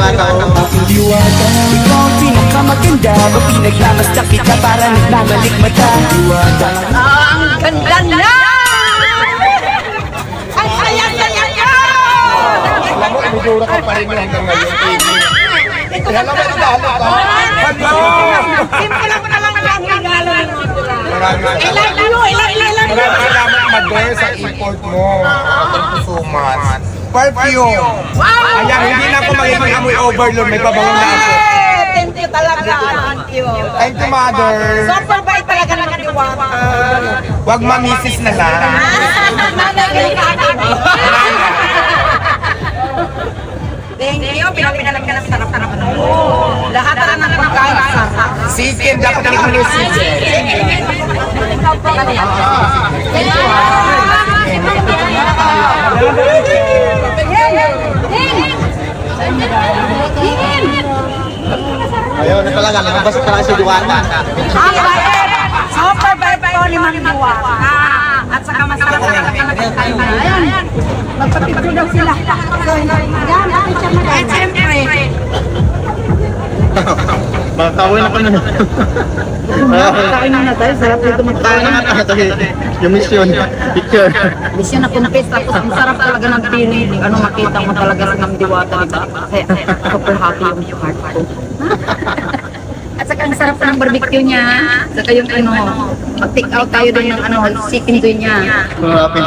Diwata. Aking diwata, ikaw ang pinakamaganda. Pag pinagmamasdak kita para nagmamalik mata. Diwata, Ang ganda na! Ang saya-saya ka! Alam mo, inidura ka pa rin hanggang ngayon, Amy. Alam mo, nagdalo ka. Simple lang na lang ang regalo ng Maraming ilan. salamat, Mother, sa import mo. Thank you so much. Perfume. Wow! Ayan, hindi na ako magiging amoy overload. May pabangon na ako. Thank you talaga. Thank you. Thank you, Mother. Super bait talaga ng diwata. Huwag mamisis na lang. Nanay ka ate mo. Thank you. Pinapinalag ka ng sarap-sarap na. Lahat na ng pagkain sarap. Chicken, dapat hindi mo yung chicken. Ikaw pa kanina. Thank you. Ayun, ito lang. Nabasa ka lang si Diwata. Ang bait! Super bait po ni Mang Diwata. At saka masarap na kapatid tayo. Ayan. Magpapipro daw sila. At siyempre. Makakawin na ka na. Kain na tayo, sarap dito Kaya na magkain. nga tayo. Yung mission, picture. Mission na kumpis, tapos ang sarap talaga ng feeling. Ano makita mo talaga sa ng diwata, diba? Kasi super happy yung heart ko. At saka ang sarap ng barbecue niya. Saka yung ano, mag-take out tayo din ng ano, chicken doy niya. Happy.